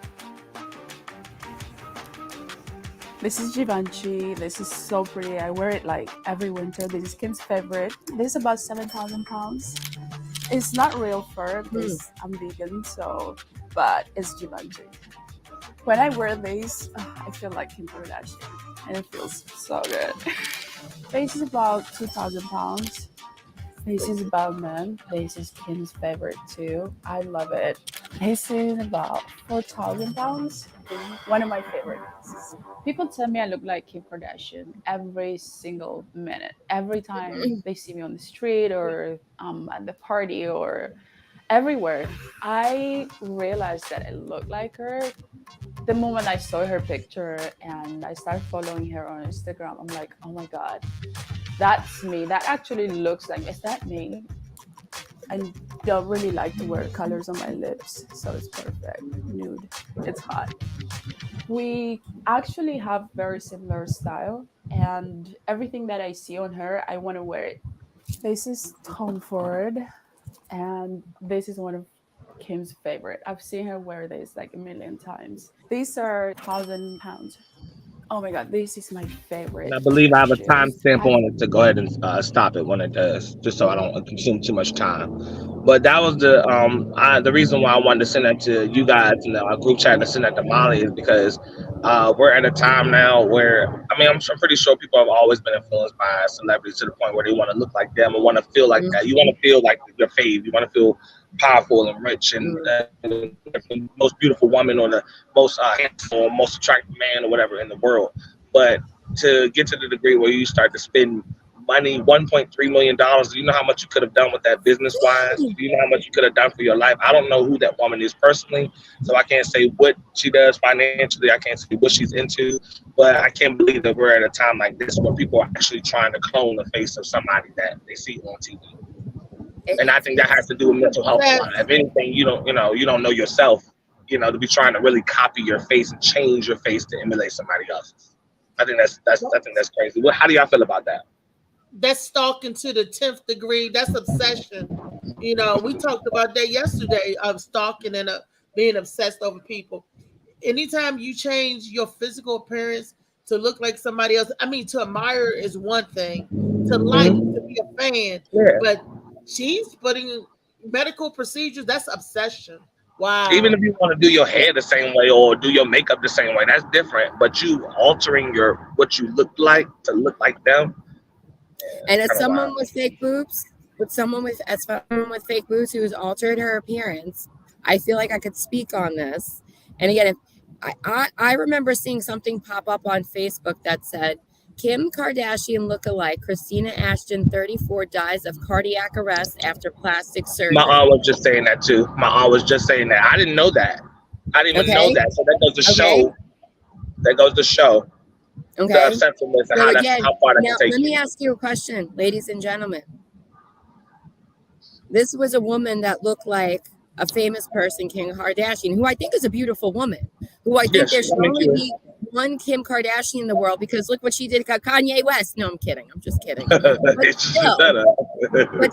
This is Givenchy. This is so pretty. I wear it like every winter. This is Kim's favorite. This is about 7,000 pounds. It's not real fur because I'm vegan, but it's Givenchy. When I wear these, I feel like Kim Kardashian, and it feels so good. This is about 2,000 pounds. This is about men. This is Kim's favorite too. I love it. This is about 4,000 pounds. One of my favorites. People tell me I look like Kim Kardashian every single minute. Every time they see me on the street or at the party or everywhere, I realized that I look like her. The moment I saw her picture and I started following her on Instagram, I'm like, oh my God, that's me. That actually looks like, is that me? I don't really like to wear colors on my lips, so it's perfect. Nude. It's hot. We actually have very similar style, and everything that I see on her, I want to wear it. This is Tom Ford, and this is one of Kim's favorite. I've seen her wear this like a million times. These are 1,000 pounds. Oh my God, this is my favorite. And I believe I have a timestamp on it to go ahead and stop it when it does, just so I don't consume too much time. But that was the reason why I wanted to send that to you guys in our group chat and send that to Molly is because we're at a time now where, I mean, I'm pretty sure people have always been influenced by celebrities to the point where they want to look like them and want to feel like that. You want to feel like your fave. You want to feel powerful and rich and the most beautiful woman or the most handsome or most attractive man or whatever in the world. But to get to the degree where you start to spend money, $1.3 million, do you know how much you could have done with that business-wise? Do you know how much you could have done for your life? I don't know who that woman is personally, so I can't say what she does financially. I can't say what she's into, but I can't believe that we're at a time like this where people are actually trying to clone the face of somebody that they see on TV. And I think that has to do with mental health. If anything, you don't know yourself, to be trying to really copy your face and change your face to emulate somebody else's. I think that's crazy. How do y'all feel about that? That's stalking to the 10th degree. That's obsession. We talked about that yesterday of stalking and being obsessed over people. Anytime you change your physical appearance to look like somebody else, I mean, to admire is one thing, to like, to be a fan, but she's putting medical procedures, that's obsession. Wow. Even if you want to do your hair the same way or do your makeup the same way, that's different. But you altering what you look like to look like them. And as someone with fake boobs, fake boobs who has altered her appearance, I feel like I could speak on this. And again, I remember seeing something pop up on Facebook that said, Kim Kardashian lookalike Christina Ashton, 34, dies of cardiac arrest after plastic surgery. My aunt was just saying that too. I didn't know that. I didn't even know that. So that goes to show. That goes to show. Okay. The obsessiveness and how far that can take you. Let me ask you a question, ladies and gentlemen. This was a woman that looked like a famous person, Kim Kardashian, who I think is a beautiful woman. Who I think there should only be one Kim Kardashian in the world, because look what she did to Kanye West. No, I'm kidding. I'm just kidding. But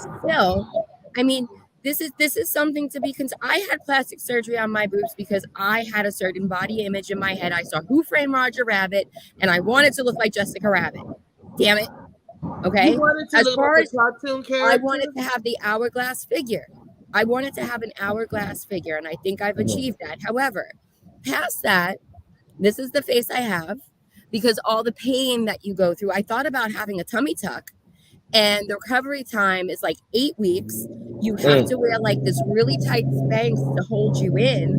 still, I mean, this is something to be I had plastic surgery on my boobs because I had a certain body image in my head. I saw Who Framed Roger Rabbit, and I wanted to look like Jessica Rabbit. Damn it. Okay. You wanted to look like a cartoon character? I wanted to have the hourglass figure. I wanted to have an hourglass figure, and I think I've achieved that. However, past that, this is the face I have because all the pain that you go through. I thought about having a tummy tuck, and the recovery time is like 8 weeks. You have to wear like this really tight Spanx to hold you in.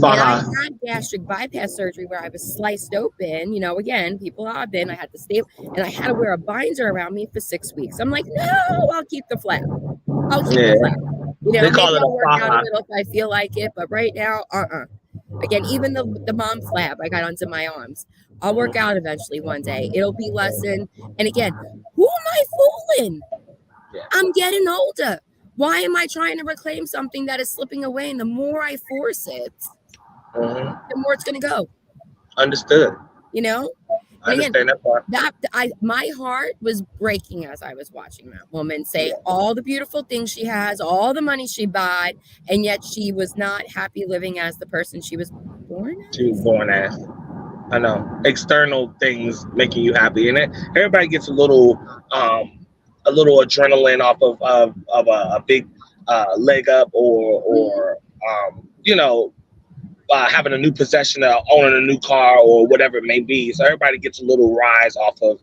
And I had gastric bypass surgery where I was sliced open. Again, people have been. I had to stay, and I had to wear a binder around me for 6 weeks. I'm like, no, I'll keep the flap. I'll keep the flap. They call it I'll work out a little if I feel like it, but right now, Again, even the mom flab I got onto my arms. I'll work out eventually one day. It'll be lesson. And again, who am I fooling? I'm getting older. Why am I trying to reclaim something that is slipping away? And the more I force it, the more it's going to go. Understood. You know? I understand that part. My heart was breaking as I was watching that woman say all the beautiful things she has, all the money she bought, and yet she was not happy living as the person she was born as. She was born as. I know. External things making you happy. And everybody gets a little adrenaline off of a big leg up or you know, having a new possession or owning a new car or whatever it may be. So everybody gets a little rise off of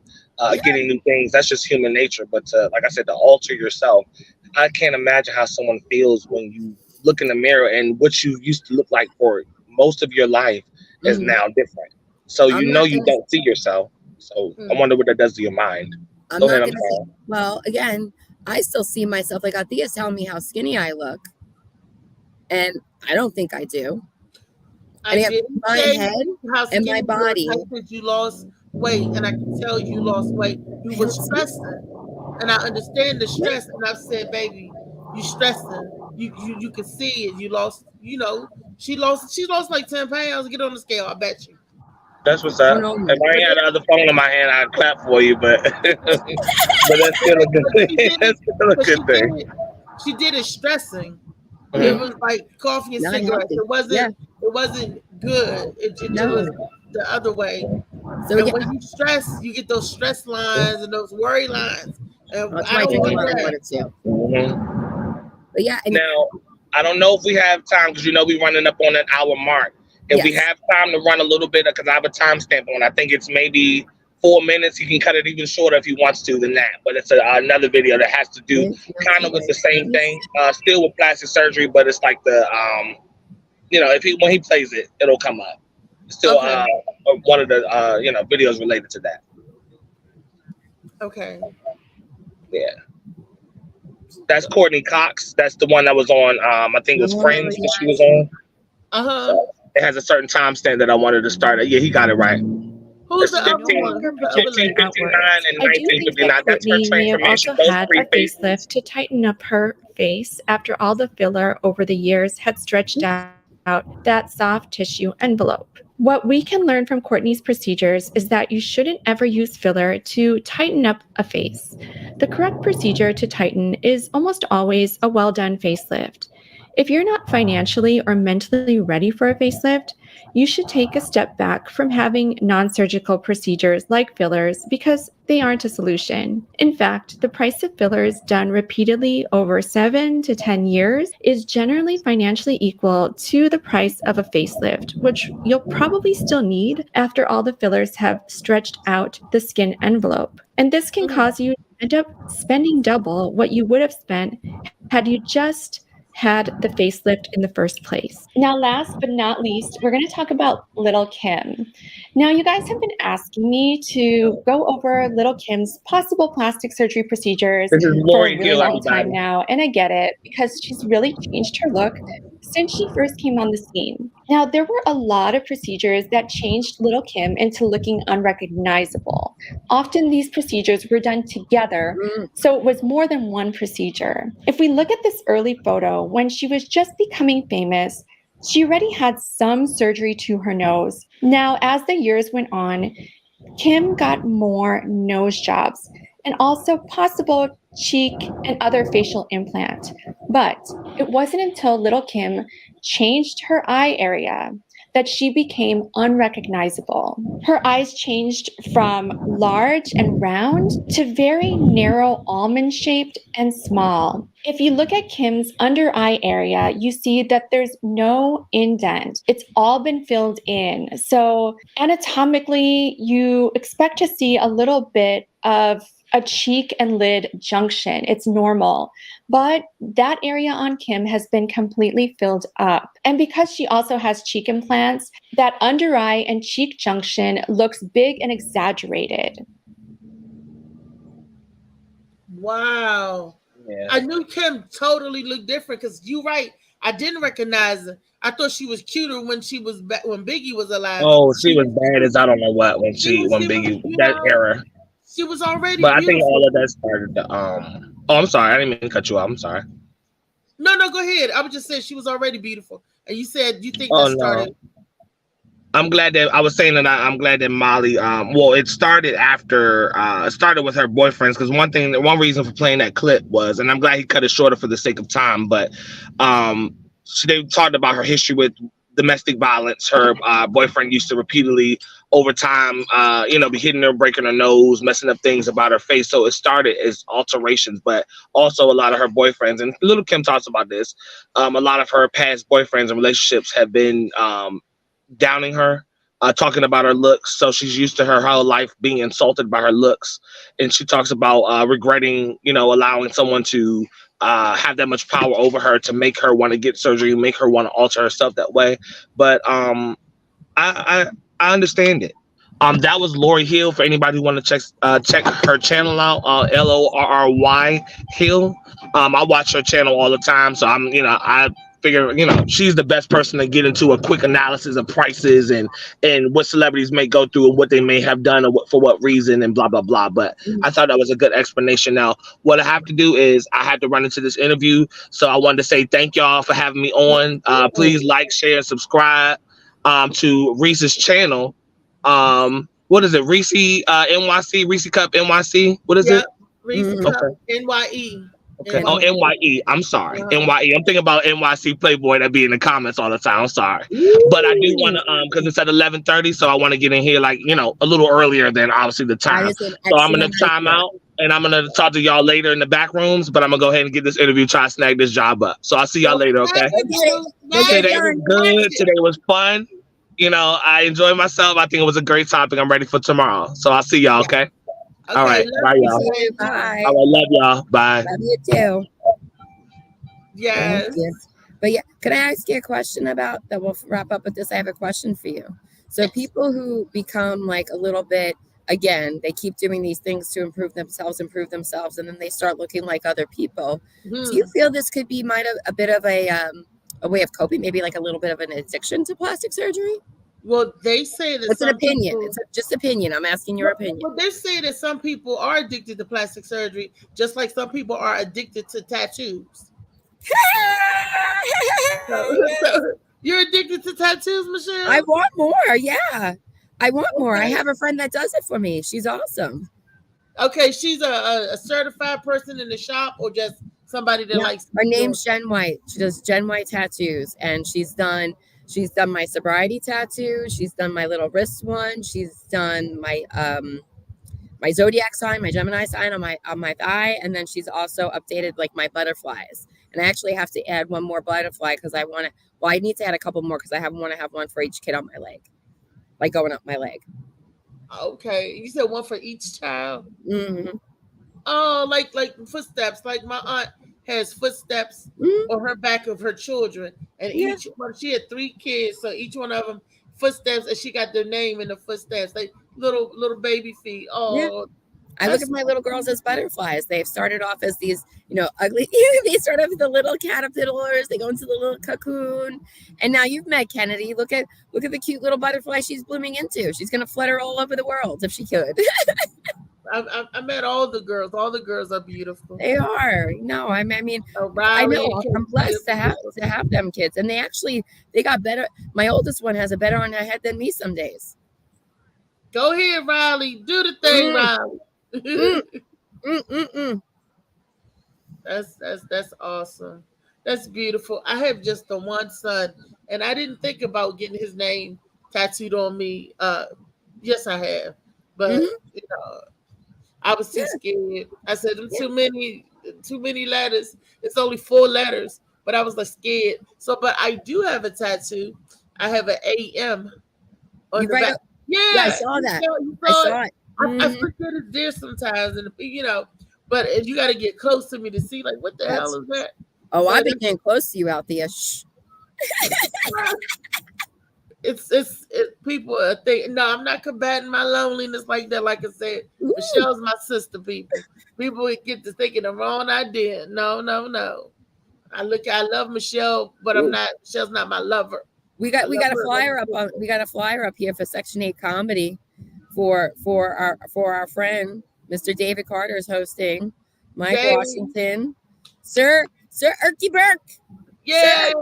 getting new things. That's just human nature. But like I said, to alter yourself, I can't imagine how someone feels when you look in the mirror and what you used to look like for most of your life is now different. So you don't see yourself. So I wonder what that does to your mind. Go ahead, well, again, I still see myself like Althea's telling me how skinny I look. And I don't think I do. I did my head and my body. You lost weight, and I can tell you lost weight. You were stressing, and I understand the stress. And I've said, baby, you stressing. You can see it. You lost. You know, she lost like 10 pounds. Get on the scale. I bet you. That's what's up. If I ain't had the other phone in my hand, I'd clap for you. But that's still a good thing. That's still a good thing. She did it stressing. It was like coffee and cigarettes. It wasn't good. It was the other way. So when you stress, you get those stress lines and those worry lines. And I don't want that. But yeah. Now, I don't know if we have time because we're running up on an hour mark. If we have time to run a little bit, because I have a timestamp on, I think it's maybe 4 minutes. He can cut it even shorter if he wants to than that. But it's another video that has to do kind of with the same thing, still with plastic surgery, but it's like the, when he plays it, it'll come up. Still one of the, videos related to that. Okay. Yeah. That's Courtney Cox. That's the one that was on, I think it was Friends that she was on. So it has a certain timestamp that I wanted to start at. Yeah, he got it right. Who's the 1559 and I do think that Courtney may have also had a facelift to tighten up her face after all the filler over the years had stretched out that soft tissue envelope. What we can learn from Courtney's procedures is that you shouldn't ever use filler to tighten up a face. The correct procedure to tighten is almost always a well-done facelift. If you're not financially or mentally ready for a facelift, you should take a step back from having non-surgical procedures like fillers because they aren't a solution. In fact, the price of fillers done repeatedly over 7 to 10 years is generally financially equal to the price of a facelift, which you'll probably still need after all the fillers have stretched out the skin envelope. And this can cause you to end up spending double what you would have spent had you just had the facelift in the first place. Now, last but not least, we're going to talk about Little Kim. Now, you guys have been asking me to go over Little Kim's possible plastic surgery procedures for a really long time now, and I get it because she's really changed her look since she first came on the scene. Now, there were a lot of procedures that changed Little Kim into looking unrecognizable. Often these procedures were done together, so it was more than one procedure. If we look at this early photo, when she was just becoming famous, she already had some surgery to her nose. Now, as the years went on, Kim got more nose jobs and also possible cheek and other facial implant. But it wasn't until Little Kim changed her eye area that she became unrecognizable. Her eyes changed from large and round to very narrow, almond-shaped and small. If you look at Kim's under eye area, you see that there's no indent. It's all been filled in. So anatomically, you expect to see a little bit of a cheek and lid junction. It's normal. But that area on Kim has been completely filled up. And because she also has cheek implants, that under eye and cheek junction looks big and exaggerated. Wow. Yeah. I knew Kim totally looked different because you're right. I didn't recognize her. I thought she was cuter when she was when Biggie was alive. Oh, she was bad as I don't know what when Biggie that era. She was already But beautiful. I think all of that started to Oh, I'm sorry. I didn't mean to cut you off. I'm sorry. No, go ahead. I was just saying she was already beautiful. And you said you think that started. No. I'm glad that I was saying that I'm glad that Molly well, it started after it started with her boyfriends, because one reason for playing that clip was, and I'm glad he cut it shorter for the sake of time, but they talked about her history with domestic violence. Her boyfriend used to repeatedly over time be hitting her, breaking her nose, messing up things about her face. So it started as alterations, but also a lot of her boyfriends, and Little Kim talks about this, a lot of her past boyfriends and relationships have been downing her, talking about her looks. So she's used to her whole life being insulted by her looks, and she talks about regretting allowing someone to have that much power over her to make her want to get surgery, make her want to alter herself that way. But I understand it. That was Lori Hill. For anybody who want to check her channel out, Lorry Hill. I watch her channel all the time, so I figure she's the best person to get into a quick analysis of prices and what celebrities may go through and what they may have done or for what reason and blah blah blah. But I thought that was a good explanation. Now what I have to do is I had to run into this interview, so I wanted to say thank y'all for having me on. Please like, share, and subscribe to Reese's channel. What is it? Reese NYC, Reese Cup NYC. What is it? Reese Cup NYE. Okay. Oh, NYE. I'm sorry. NYE. I'm thinking about NYC Playboy that be in the comments all the time. I'm sorry. But I do want to, because it's at 11:30, so I want to get in here a little earlier than obviously the time. So I'm going to time out and I'm going to talk to y'all later in the back rooms, but I'm going to go ahead and get this interview, try to snag this job up. So I'll see y'all later, okay? Today was good. Today was fun. I enjoyed myself. I think it was a great topic. I'm ready for tomorrow. So I'll see y'all, okay? All right. Bye, y'all. Bye. All right, love y'all. Bye. Love you too. Yes. But yeah, can I ask you a question about that? We'll wrap up with this. I have a question for you. So people who become like a little bit, again, they keep doing these things to improve themselves, and then they start looking like other people. Do you feel this could be a bit of a way of coping, maybe like a little bit of an addiction to plastic surgery? Well, they say that it's an opinion. It's just opinion. I'm asking your opinion. Well, they say that some people are addicted to plastic surgery, just like some people are addicted to tattoos. So you're addicted to tattoos, Michelle? I want more. Yeah, I want more. I have a friend that does it for me. She's awesome. Okay, she's a certified person in the shop, or just somebody that likes. Her name's Jen White. She does Jen White tattoos, and she's done my sobriety tattoo. She's done my little wrist one. She's done my my zodiac sign, my Gemini sign on my thigh, and then she's also updated like my butterflies. And I actually have to add one more butterfly because I want to. Well, I need to add a couple more because I want to have one for each kid on my leg, like going up my leg. Okay, you said one for each child. Mm-hmm. Oh, like footsteps. Like my aunt has footsteps on her back of her children, and each one, she had 3 kids, so each one of them footsteps, and she got their name in the footsteps, like little baby feet. Oh, yeah. I look at my little girls as butterflies. They've started off as these, ugly. They start off with the little caterpillars. They go into the little cocoon, and now you've met Kennedy. Look at the cute little butterfly she's blooming into. She's gonna flutter all over the world if she could. I met all the girls. All the girls are beautiful. They are. No, I mean, I know. I'm blessed to have them kids, and they got better. My oldest one has a better on her head than me some days. Go ahead, Riley. Do the thing, Riley. That's awesome. That's beautiful. I have just the one son, and I didn't think about getting his name tattooed on me. Yes, I have, but I was too scared. I said too many letters. It's only 4 letters, but I was like scared. So, but I do have a tattoo. I have an AM on the back. Yeah, I saw that. I saw it. I forget it's there sometimes, and but you got to get close to me to see like what the hell is that? Oh, I've been getting close to you out there. Shh. It's people think no, I'm not combating my loneliness like that. Like I said, Michelle's my sister. People get to thinking the wrong idea. No. I love Michelle, but Michelle's not my lover. We got a flyer up here for Section 8 comedy for our friend Mr. David Carter is hosting. Mike Washington, Sir Erky Burke. Yeah.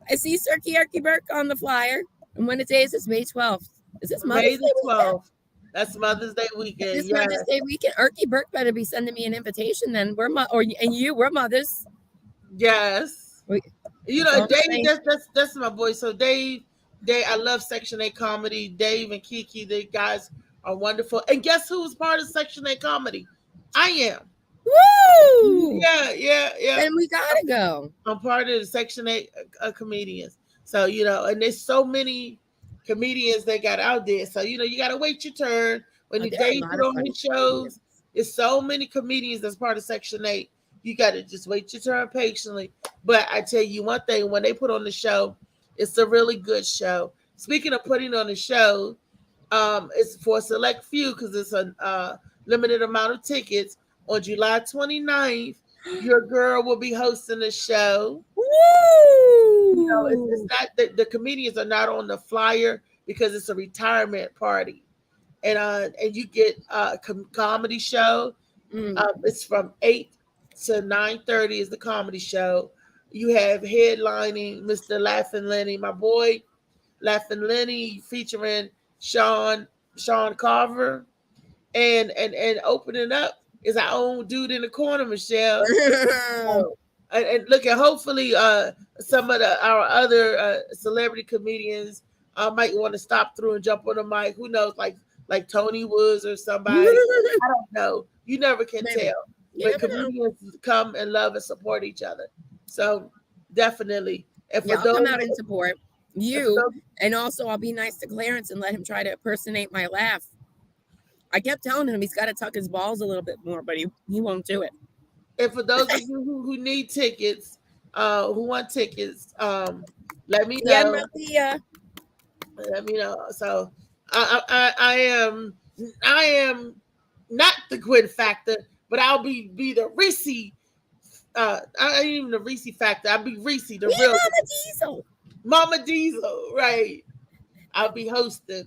I see Sir Erky Burke on the flyer. And when the day is, it's May 12th. Is this Mother's Day 12th? That's Mother's Day weekend. This Mother's Day weekend. Erky Burke better be sending me an invitation then. We're mothers. Yes. Dave, that's my boy. So Dave, I love Section 8 comedy. Dave and Kiki, the guys are wonderful. And guess who's part of Section 8 comedy? I am. Woo! Yeah. And we gotta go. I'm part of the Section 8 comedians. So, and there's so many comedians that got out there. So, you got to wait your turn. When the day put on his shows, there's so many comedians that's part of Section 8. You got to just wait your turn patiently. But I tell you one thing, when they put on the show, it's a really good show. Speaking of putting on the show, it's for a select few because it's a limited amount of tickets. On July 29th, your girl will be hosting a show. Woo! It's not the comedians are not on the flyer because it's a retirement party. And you get a comedy show. It's from 8 to 9:30 is the comedy show. You have headlining Mr. Laughing Lenny, my boy, Laughing Lenny, featuring Sean Carver, and opening up is our own dude in the corner, Michelle. And look at hopefully some of our other celebrity comedians might want to stop through and jump on the mic. Who knows, like Tony Woods or somebody. I don't know. You never can tell. But comedians come and love and support each other. So definitely. And for I'll come out and support you. And also I'll be nice to Clarence and let him try to impersonate my laugh. I kept telling him he's got to tuck his balls a little bit more, but he won't do it. And for those of you who need tickets, who want tickets, let me know. Let me know. So I am not the Gwen Factor, but I'll be the Reese. I ain't even the Reese Factor. I'll be Reese, the real Mama Diesel, right? I'll be hosting,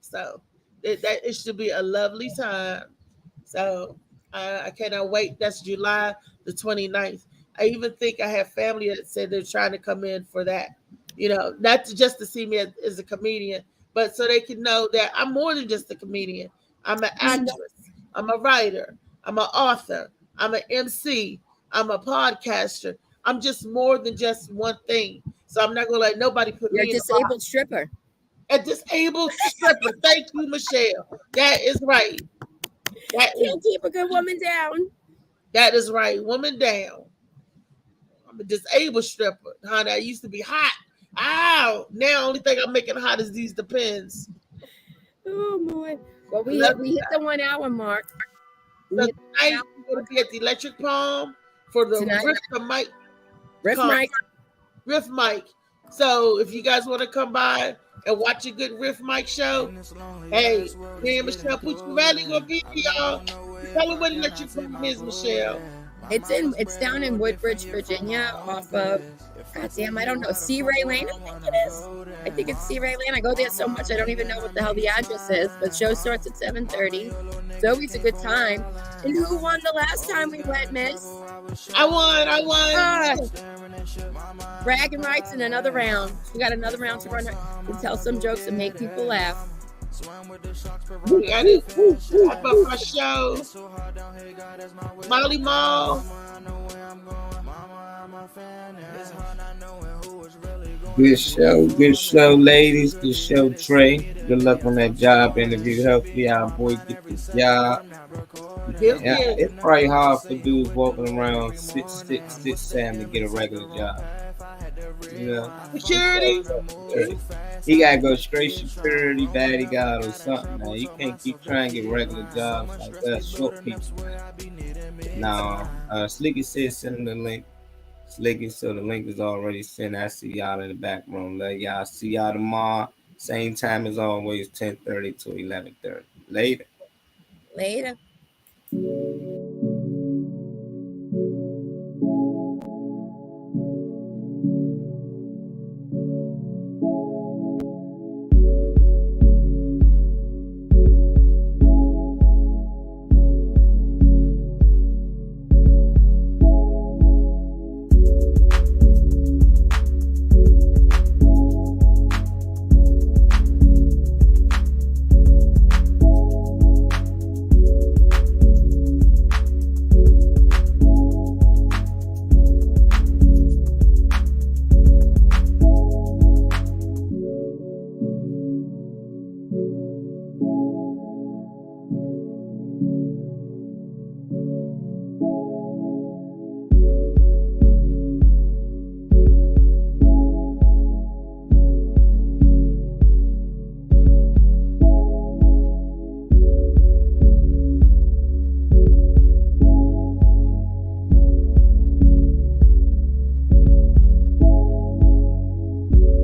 so it should be a lovely time. So I cannot wait. That's July the 29th. I even think I have family that said they're trying to come in for that, not just to see me as a comedian, but so they can know that I'm more than just a comedian. I'm an actress. I'm a writer. I'm an author. I'm an MC. I'm a podcaster. I'm just more than just one thing. So I'm not going to let nobody put me in a disabled stripper. A disabled stripper. Thank you, Michelle. That is right. Can't keep a good woman down. That is right. Woman down. I'm a disabled stripper. Honey, I used to be hot. Ow. Now only thing I'm making hot is these Depends. Oh, boy. Well, we hit the 1 hour mark. So tonight we're going to be at the Electric Palm for the Riff Mike. So if you guys want to come by and watch a good Riff Mike show, hey, me and Michelle Pucciarelli gonna be here, y'all. Tell them what Electric Palm is, Michelle. It's down in Woodbridge, Virginia, off of I don't know, C. Ray Lane, I think it is. I think it's C. Ray Lane. I go there so much I don't even know what the hell the address is. But show starts at 7:30. It's always a good time. And who won the last time we went, Miss? I won. Bragging rights in another round. We got another round to run to tell some jokes and make people laugh. We got it. Wrap up our show. Molly Mall. Good show, ladies. Good show, Trey. Good luck on that job interview. Hopefully, our boy get this job. Yeah, it's probably hard for dudes walking around 6'7" to get a regular job. Security. He gotta go straight security, bodyguard or something. Now you can't keep trying to get regular jobs like that. Short people. Now, Slicky said send him the link. Slicky, so the link is already sent. I see y'all in the back room. Love y'all. See y'all tomorrow. Same time as always, 10:30 to 11:30. Later. Later.